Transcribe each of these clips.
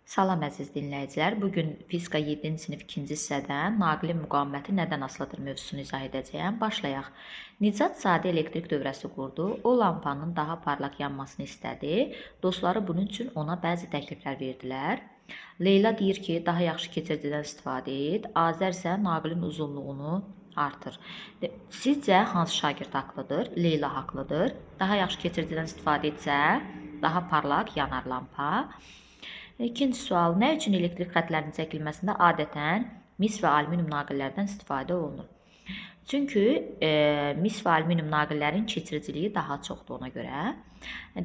Salam əziz dinləyicilər. Bugün fizika 7-ci sinif 2-ci hissədən naqilin müqaviməti nədən asılıdır mövzusunu izah edəcəyəm. Başlayaq. Nicat sadə elektrik dövrəsi qurdu. O lampanın daha parlaq yanmasını istədi. Dostları bunun üçün ona bəzi təkliflər verdilər. Leyla deyir ki, daha yaxşı keçiricidən istifadə et. Azər isə naqilin uzunluğunu artır. Sizcə hansı şagird haqlıdır? Leyla haqlıdır. Daha yaxşı keçiricidən istifadə etsə, daha parlaq yanar lampa. İkinci sual. Nə üçün elektrik xətlərinin çəkilməsində adətən mis və alüminium naqillərdən istifadə olunur? Çünki mis və alüminium naqillərin keçiriciliyi daha çoxdur ona görə.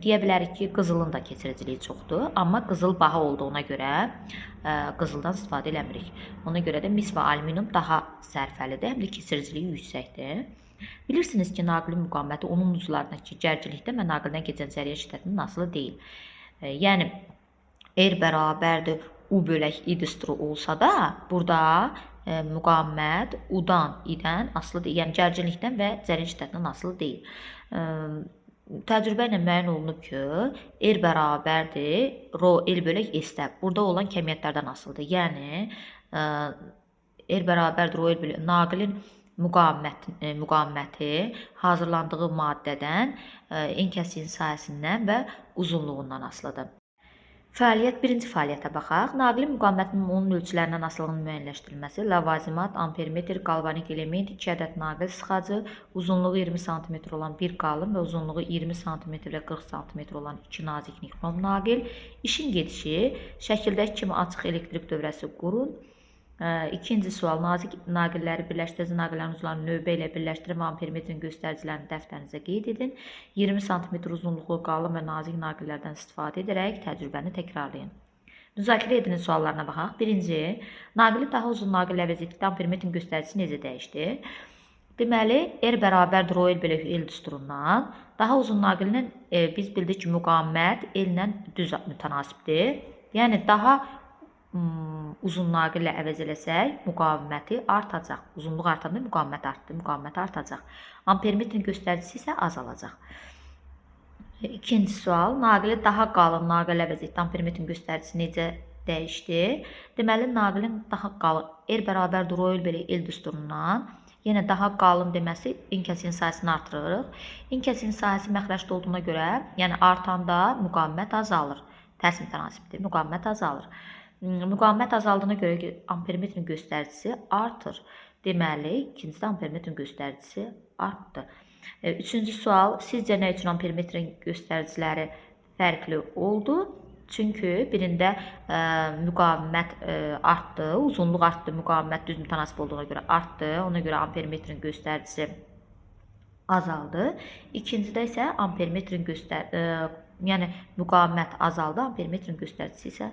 Deyə bilərik ki, qızılın da keçiriciliyi çoxdur, amma qızıl baha olduğuna görə qızıldan istifadə eləmirik. Ona görə də mis və alüminium daha sərfəlidir, həm də keçiriciliyi yüksəkdir. Bilirsiniz ki, naqilin müqaviməti onun uclarındakı gərginlikdən və naqildən keçən zərərə şiddətindən asılı deyil. Yəni R bərabərdir U bölək I düsturu olsa da, burada müqavimət U-dan, I-dən asılıdır. Yəni gərginlikdən və zərər şiddətindən asılı deyil. Təcrübə ilə müəyyən olunub ki, R bərabərdir Rho L bölək S-də. Burada olan kəmiyyətlərdən asılıdır. Yəni R bərabərdir Rho L bölək naqilin müqaviməti hazırlandığı maddədən, enkəsiyin sahəsindən və uzunluğundan asılıdır. Fəaliyyət, birinci fəaliyyətə baxaq. Naqilin müqavimətinin onun ölçülərindən asılılığının müəyyənləşdirilməsi, ləvazimat, ampermetr, qalvanik element, 2 ədəd naqil sıxacı, uzunluğu 20 sm olan bir qalın və uzunluğu 20 sm və 40 sm olan 2 nazik nikrom naqil, işin gedişi, şəkildəki kimi açıq elektrik dövrəsi qurun. İkinci sual. Nazik naqilləri birləşdirici naqillərin uclarını növbə ilə birləşdirib ampermetrin göstəricilərini dəftərinizə qeyd edin. 20 sm uzunluğu qalın və nazik naqillərdən istifadə edərək təcrübəni təkrarlayın. Müzakirə edilən suallarına baxaq. Birinci, naqili daha uzun naqillə vəziyyətdə ampermetrin göstəricisi necə dəyişdi? Deməli, R bərabərdir Rho L bölək L düsturundan. Daha uzun naqilin biz bildik ki, müqavimət L ilə düz mütənasibdir. Yəni, daha uzun naqillə əvəz eləsək, müqaviməti artacaq. Uzunluq artanda müqavimət artdı, müqavimət artacaq. Ampermetrin göstəricisi isə azalacaq. İkinci sual. Naqili daha qalın naqillə vəziyyətdə ampermetrin göstəricisi necə dəyişdi? Deməli, naqilin daha qalın R bərabərdir Rho L bölək L düsturundan. Yenə daha qalın deməsi inkəsiyin sahəsini artırırıq. İnkəsiyin sahəsi məxrəcdə olduğuna görə, yəni artanda müqavimət azalır. Tərs mütənasibdir, müqavimət azalır. Müqavimət azaldığına görə ki, ampermetrin göstəricisi artır. Deməli, ikincidə ampermetrin göstəricisi artdı. Üçüncü sual. Sizcə nə üçün ampermetrin göstəriciləri fərqli oldu? Çünki birində müqavimət artdı, uzunluq artdı, müqavimət düz mütənasib olduğuna görə artdı. Ona görə ampermetrin göstəricisi azaldı. İkincidə isə ampermetrin yəni müqavimət azaldı, ampermetrin göstəricisi isə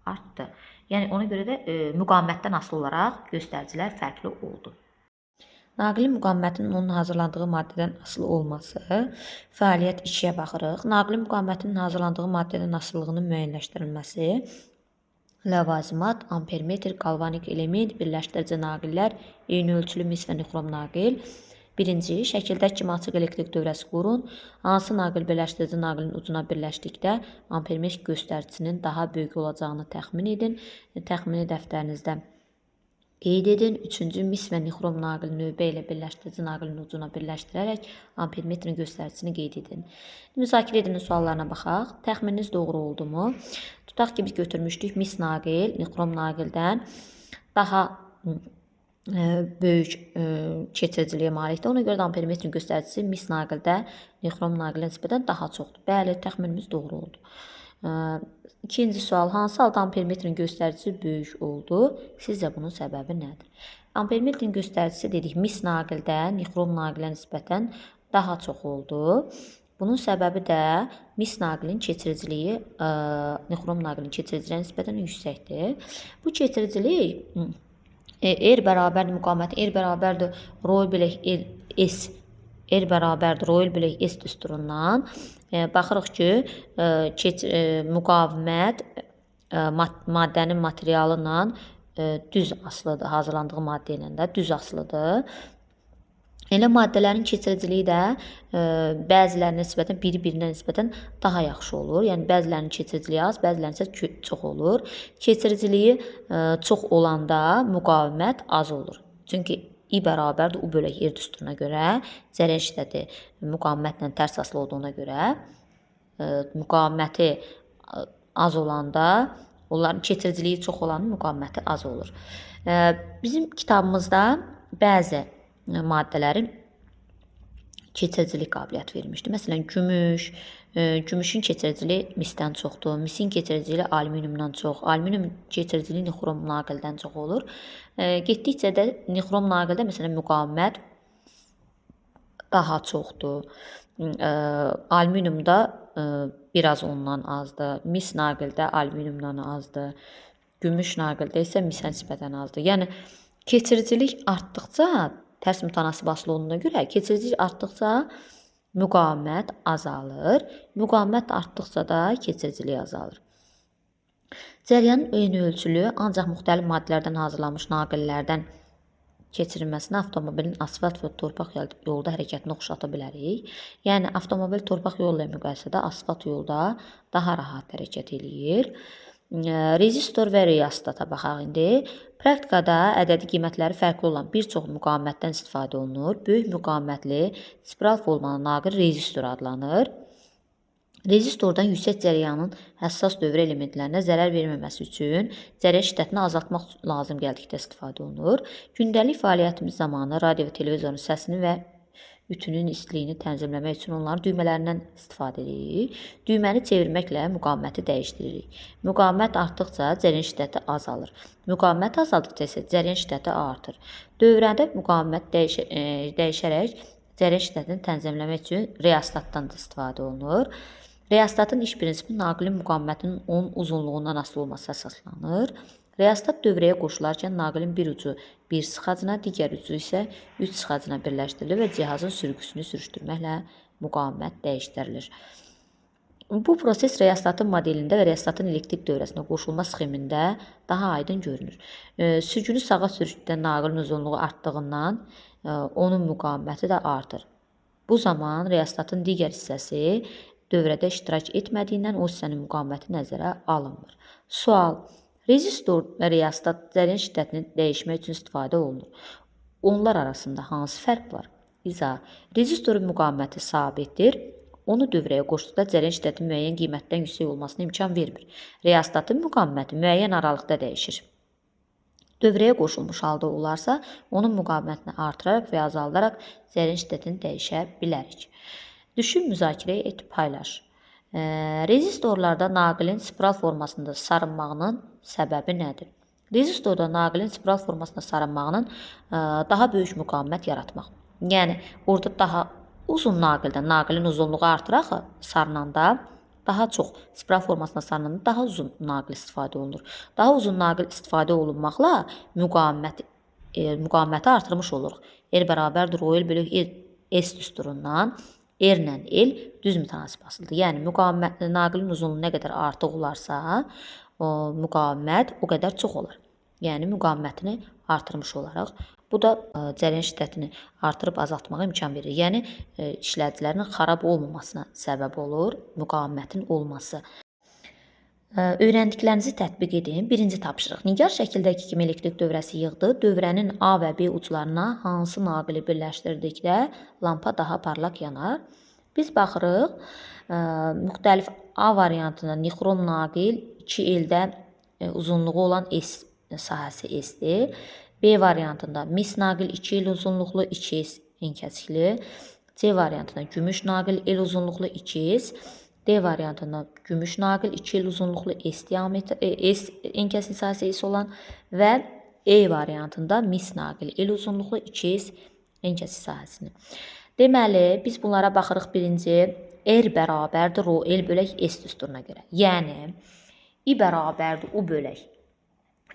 artdı. Yəni, ona görə də müqavimətdən asılı olaraq göstəricilər fərqli oldu. Naqilin müqavimətinin onun hazırlandığı maddədən asılı olması. Fəaliyyət 2-yə baxırıq. Naqilin müqavimətinin hazırlandığı maddədən asılılığının müəyyənləşdirilməsi. Ləvazimat, ampermetr, qalvanik element, birləşdirici naqillər, eyni ölçülü mis və nikrom naqil. Birinci, şəkildəki kimi açıq elektrik dövrəsi qurun. Hansı naqil birləşdirici naqilin ucuna birləşdikdə ampermetr göstəricisinin daha böyük olacağını təxmin edin. Təxmini dəftərinizdə qeyd edin. Üçüncü, mis və nikrom naqil növbə ilə birləşdirici naqilin ucuna birləşdirərək ampermetrin göstəricisini qeyd edin. Müzakirə edilən suallarına baxaq. Təxmininiz doğru oldu mu? Tutaq ki, biz götürmüşdük mis naqil, nikrom naqildən daha böyük keçiriciliyə malikdir. Ona görə də ampermetrin göstəricisi mis naqildə nikrom naqilə nisbətən daha çoxdur. Bəli, təxminimiz doğru oldu. İkinci sual. Hansı halda ampermetrin göstəricisi böyük oldu? Sizcə bunun səbəbi nədir? Ampermetrin göstəricisi dedik, mis naqildə nikrom naqilə nisbətən daha çox oldu. Bunun səbəbi də mis naqilin keçiriciliyi nikrom naqilin keçiriciliyə nisbətən yüksəkdir. Bu keçiricilik R bərabərdir müqavimət, R bərabərdir Rho bölək S, R bərabərdir Rho bölək S düsturundan baxırıq ki, müqavimət maddənin materialı ilə düz asılıdır, hazırlandığı maddə ilə də düz asılıdır. Elə maddələrin keçiriciliyi də bəzilərinə nisbətən biri-birinə nisbətən daha yaxşı olur. Yəni bəzilərinin keçiriciliyi az, bəzilərinin isə çox olur. Keçiriciliyi çox olanda müqavimət az olur. Çünki I bərabərdir U bölək R düsturuna görə zərər şiddəti müqavimətlə tərs asılı olduğuna görə müqaviməti az olanda onların keçiriciliyi çox olanın müqaviməti az olur. Bizim kitabımızda bəzi maddələrin keçiricilik qabiliyyəti verilmişdir. Məsələn, gümüşün keçiriciliyi misdən çoxdur, misin keçiriciliyi alüminiumdan çox, alüminium keçiriciliyi nixrom naqildən çox olur. Getdikcə də nixrom naqildə məsələn müqavimət daha çoxdur. Alüminiumda biraz ondan azdır, mis naqildə alüminiumdan azdır, gümüş naqildə isə misə nisbətən azdır. Yəni keçiricilik artdıqca tərs mütənasib asılı olduğuna görə keçiricilik artdıqca müqavimət azalır, müqavimət artdıqca da keçiricilik azalır. Cəryanın eyni ölçülü ancaq müxtəlif maddələrdən hazırlanmış naqillərdən keçirilməsinə avtomobilin asfalt və torpaq yolda hərəkətini oxşata bilərik. Yəni avtomobil torpaq yolu ilə müqayisədə asfalt yolda daha rahat hərəkət eləyir. Rezistor və reostata baxaq indi. Praktikada ədədi qiymətləri fərqli olan bir çox müqavimətdən istifadə olunur. Böyük müqavimətli spiral formalı naqil rezistor adlanır. Rezistordan yüksək cəryanın həssas dövrə elementlərinə zərər verməməsi üçün zərər şiddətini azaltmaq lazım gəldikdə istifadə olunur. Gündəlik fəaliyyətimiz zamanı radio və televizorun səsini və ütünün istiliyini tənzimləmək üçün onların düymələrindən istifadə edirik. Düyməni çevirməklə müqaviməti dəyişdiririk. Müqavimət artdıqca cəryan şiddəti azalır. Müqavimət azaldıqca isə cəryan şiddəti artır. Dövrədə müqavimət dəyişərək cəryan şiddətini tənzimləmək üçün reostatdan da istifadə olunur. Reostatın iş prinsipi naqilin müqavimətinin onun uzunluğundan asılı olması əsaslanır. Reostat dövrəyə qoşularkən naqilin bir ucu bir sıxacına, digər ucu isə 3 sıxacına birləşdirilir və cihazın sürgüsünü sürüşdürməklə müqavimət dəyişdirilir. Bu proses reostatın modelində və reostatın elektrik dövrəsinə qoşulma sxemində daha aydın görünür. Sürgünü sağa sürüşdürən naqilin uzunluğu artdığından onun müqaviməti də artır. Bu zaman reostatın digər hissəsi dövrədə iştirak etmədiyindən o hissənin müqaviməti nəzərə alınmır. Sual: rezistor və reostat cəryan şiddətini dəyişmək üçün istifadə olunur. Onlar arasında hansı fərq var? İzah: rezistorun müqaviməti sabitdir. Onu dövrəyə qoşduqda cəryan şiddəti müəyyən qiymətdən yüksək olmasına imkan vermir. Reostatın müqaviməti müəyyən aralıqda dəyişir. Dövrəyə qoşulmuş halda olarsa, onun müqavimətini artıraraq və azaldaraq cəryan şiddətini dəyişə bilərik. Düşün, müzakirə et, paylaş. Rezistorlarda naqilin spiral formasında sarınmağının səbəbi nədir? Rezistorda naqilin spiral formasında sarınmağının daha böyük müqavimət yaratmaq. Yəni, orada daha uzun naqildə naqilin uzunluğu artır axı sarınanda, daha çox spiral formasında sarınanda daha uzun naqil istifadə olunur. Daha uzun naqil istifadə olunmaqla müqaviməti artırmış oluruq. R bərabərdir O L bölü S düsturundan R ilə L düz mütənasib asılıdır. Yəni, naqilin uzunluğu nə qədər artıq olarsa, müqavimət o qədər çox olur. Yəni, müqavimətini artırmış olaraq. Bu da cəryan şiddətini artırıb azaltmağa imkan verir. Yəni, işlədicilərin xarab olmamasına səbəb olur, müqavimətin olması. Öyrəndiklərinizi tətbiq edin. Birinci tapşırıq. Nigar şəkildəki kimi elektrik dövrəsi yığdı. Dövrənin A və B uclarına hansı naqili birləşdirdikdə lampa daha parlaq yanar? Biz baxırıq, müxtəlif A variantında nixrom naqil 2L-də uzunluğu olan S sahəsi S-dir. B variantında mis naqil 2L uzunluqlu 2S enkəsikli. C variantında gümüş naqil L uzunluqlu 2S. D variantında gümüş naqil 2L uzunluqlu S enkəsik sahəsi S olan və E variantında mis naqil L uzunluqlu 2S enkəsik sahəsini. Deməli, biz bunlara baxırıq birinci R bərabərdir O L bölək S düsturuna görə. Yəni, I bərabərdir U bölək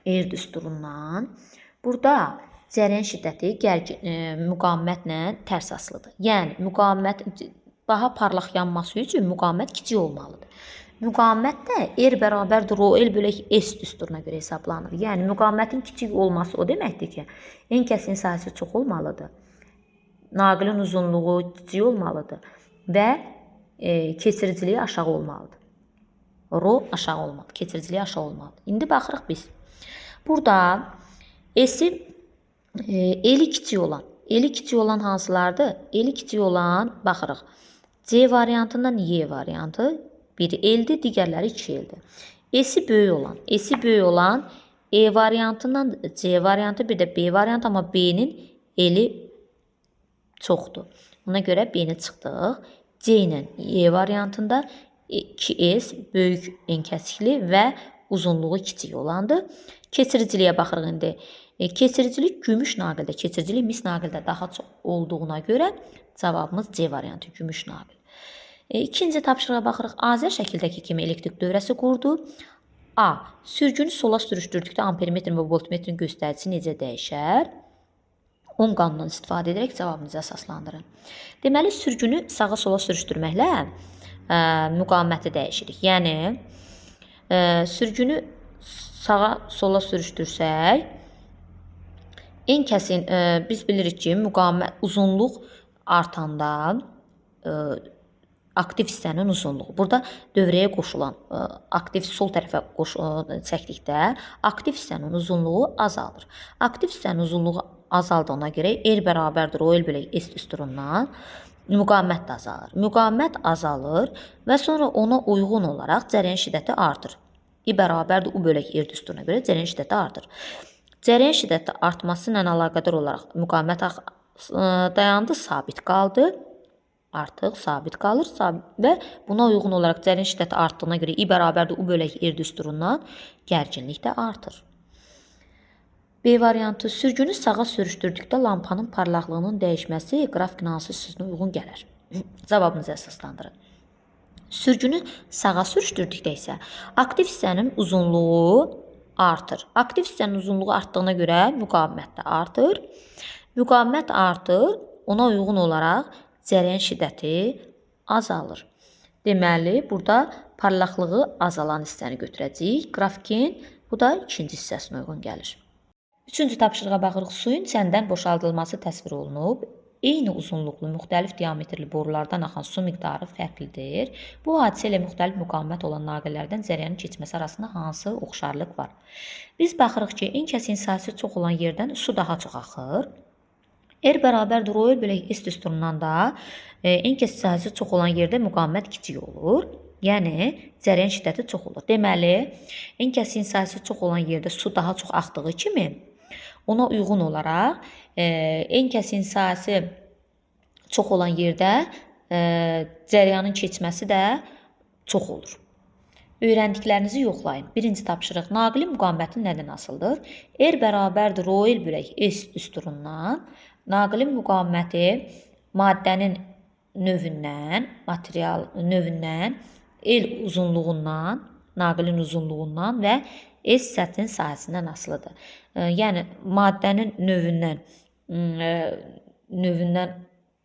R düsturundan. Burada cəryan şiddəti müqavimətlə tərs asılıdır. Yəni, müqavimət daha parlaq yanması üçün müqavimət kiçik olmalıdır. Müqavimət də R bərabərdir O L bölək S düsturuna görə hesablanır. Yəni, müqavimətin kiçik olması o deməkdir ki, enkəsin sahəsi çox olmalıdır. naqilin uzunluğu kiçik olmalıdır və keçiriciliyi aşağı olmalıdır. Rho aşağı olmalıdır, keçiriciliyi aşağı olmalıdır. İndi baxırıq biz. Burada eli kiçik olan hansılardır? Eli kiçik olan baxırıq. C variantından Y variantı biri eldir, digərləri 2 eldir. Esi böyük olan E variantından C variantı, bir də B variantı, amma B'nin eli çoxdur. Ona görə B'ni çıxdıq. C ilə Y variantında 2S böyük enkəsikli və uzunluğu kiçik olandır. Keçiriciliyə baxırıq indi. Keçiricilik gümüş naqildə, keçiricilik mis naqildə daha çox olduğuna görə cavabımız C variantı, gümüş naqil. İkinci tapşırığa baxırıq. Azər şəkildəki kimi elektrik dövrəsi qurdu. A. Sürgünü sola sürüşdürdükdə ampermetrin və voltmetrin göstəricisi necə dəyişər? Ohm qanunundan istifadə edərək cavabınızı əsaslandırın. Deməli, sürgünü sağa sola sürüşdürməklə müqaviməti dəyişirik. Yəni, sürgünü sağa sola sürüşdürsək, biz bilirik ki, müqavimət uzunluq artanda aktiv hissənin uzunluğu. Burada dövrəyə qoşulan aktiv sol tərəfə çəkdikdə aktiv hissənin uzunluğu azalır. Aktiv hissənin uzunluğu azaldığına görə R bərabərdir O L bölək S düsturundan müqavimət də azalır. Müqavimət azalır və sonra ona uyğun olaraq cərəyan şiddəti artır. I bərabərdir U bölək R düsturuna görə cərəyan şiddəti artır. Cərəyan şiddəti artması ilə əlaqədar olaraq müqavimət dayandı, sabit qaldı. Artıq sabit qalır və buna uyğun olaraq cərəyan şiddəti artdığına görə I bərabərdir U bölək R düsturundan gərginlik də artır. B variantı, sürgünü sağa sürüşdürdükdə lampanın parlaqlığının dəyişməsi qrafikin hansı hissəsinə uyğun gəlir? Cavabınızı əsaslandırın. Sürgünü sağa sürüşdürdükdə isə aktiv hissənin uzunluğu artır. Aktiv hissənin uzunluğu artdığına görə müqavimət də artır. Müqavimət artır, ona uyğun olaraq cərəyan şiddəti azalır. Deməli, burada parlaqlığı azalan hissəni götürəcəyik. Qrafikin bu da ikinci hissəsinə uyğun gəlir. Üçüncü tapşırığa baxırıq. Suyun çəndən boşaldılması təsvir olunub. Eyni uzunluqlu, müxtəlif diametrli borulardan axan su miqdarı fərqlidir. Bu hadisə ilə müxtəlif müqavimət olan naqillərdən cərəyanın keçməsi arasında hansı oxşarlıq var? Biz baxırıq ki, enkəsin sahəsi çox olan yerdən su daha çox axır. R bərabərdir O L bölək S düsturundan da enkəsin sahəsi çox olan yerdə müqavimət kiçik olur. Yəni, cərəyan şiddəti çox olur. Deməli, enkəsin sahəsi çox olan yerdə su daha çox axdığı kimi, ona uyğun olaraq enkəsin sahəsi çox olan yerdə cərəyanın keçməsi də çox olur. Öyrəndiklərinizi yoxlayın. Birinci tapşırıq. Naqilin müqaviməti nədən asılıdır? R bərabərdir O L bölək S düsturundan. Naqilin müqaviməti maddənin növündən, material növündən, L uzunluğundan, naqilin uzunluğundan və S səthinin sahəsindən asılıdır. Yəni, maddənin növündən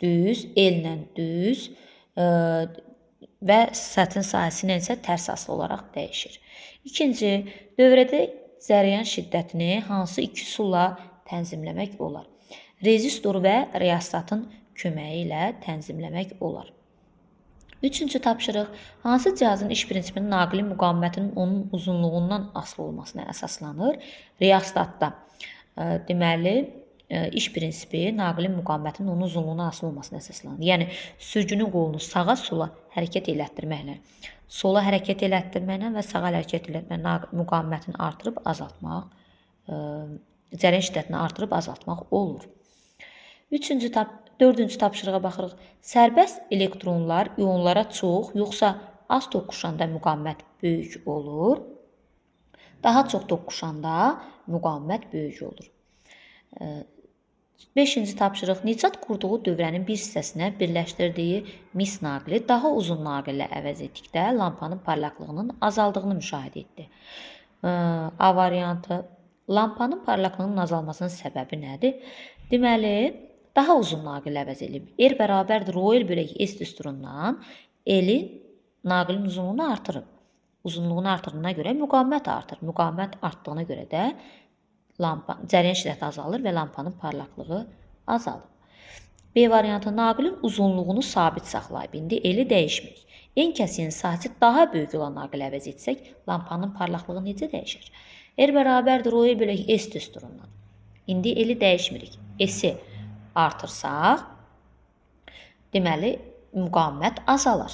düz, L-lə düz və səthin sahəsi ilə isə tərs asılı olaraq dəyişir. İkinci, dövrədə cərəyan şiddətini hansı iki üsulla tənzimləmək olar? Rezistor və reostatın köməyi ilə tənzimləmək olar. Üçüncü tapşırıq, hansı cihazın iş prinsipinin naqilin müqavimətinin onun uzunluğundan asılı olmasına əsaslanır? Reostatda. Deməli, iş prinsipi naqilin müqavimətinin onun uzunluğuna asılı olmasına əsaslanır. Yəni, sürgünün qolunu sağa sola hərəkət elətdirməklə, sola hərəkət elətdirməklə və sağa hərəkət elətdirməklə müqavimətini artırıb azaltmaq, cərəyan şiddətini artırıb azaltmaq olur. Dördüncü tapşırığa baxırıq. Sərbəst elektronlar ionlara çox, yoxsa az toqquşanda müqavimət böyük olur. Daha çox toqquşanda müqavimət böyük olur. Beşinci tapşırıq. Nicat qurduğu dövrənin bir hissəsinə birləşdirdiyi mis naqili daha uzun naqillə əvəz etdikdə lampanın parlaqlığının azaldığını müşahidə etdi. A variantı. Lampanın parlaqlığının azalmasının səbəbi nədir? Deməli, daha uzun naqillə əvəz edilib. R bərabərdir O L bölək S düsturundan L-in naqilin uzunluğunu artırıb. Uzunluğunu artırdığına görə müqavimət artır. Müqavimət artdığına görə də cərəyan şiddəti azalır və lampanın parlaqlığı azalır. B variantı naqilin uzunluğunu sabit saxlayıb. İndi eli dəyişmirik. En kəsiyin sahəsi daha böyük olan naqil əvəz etsək, lampanın parlaqlığı necə dəyişir? R bərabərdir O bölək S düsturundan. İndi eli dəyişmirik. S-i artırsaq, deməli, müqavimət azalır.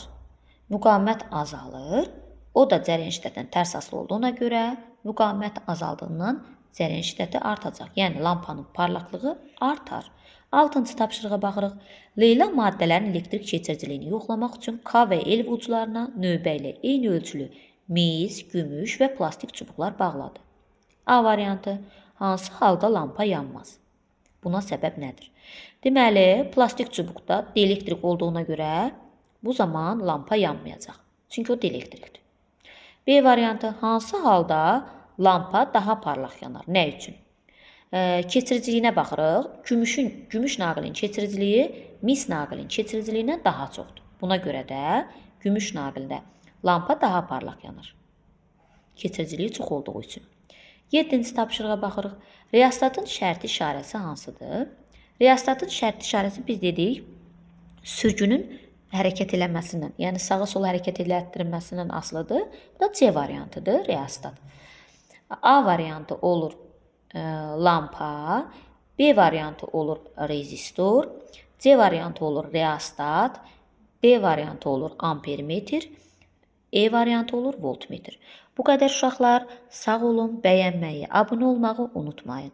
Müqavimət azalır. O da cərəyan şiddətindən tərs asılı olduğuna görə müqavimət azaldığından cərəyan şiddəti artacaq. Yəni, lampanın parlaqlığı artar. 6-cı tapşırığa baxırıq. Leyla maddələrin elektrik keçiriciliyini yoxlamaq üçün K və L uclarına növbə ilə eyni ölçülü mis, gümüş və plastik çubuqlar bağladı. A variantı. Hansı halda lampa yanmaz? Buna səbəb nədir? Deməli, plastik çubuqda dielektrik olduğuna görə bu zaman lampa yanmayacaq. Çünki o dielektrikdir. B variantı. Hansı halda lampa daha parlaq yanar? Nə üçün? Keçiriciliyinə baxırıq. Gümüş naqilin keçiriciliyi mis naqilin keçiriciliyindən daha çoxdur. Buna görə də gümüş naqildə lampa daha parlaq yanar. Keçiriciliyi çox olduğu üçün. 7-ci tapşırığa baxırıq. Reostatın şərti işarəsi hansıdır? Reostatın şərti işarəsi biz dedik, sürgünün hərəkət eləməsindən, yəni sağa sola hərəkət elətdirilməsindən asılıdır. Bu da C variantıdır, reostat. A variantı olur lampa, B variantı olur rezistor, C variantı olur reostat, D variantı olur ampermetr, E variantı olur voltmetr. Bu qədər uşaqlar, sağ olun, bəyənməyi, abunə olmağı unutmayın.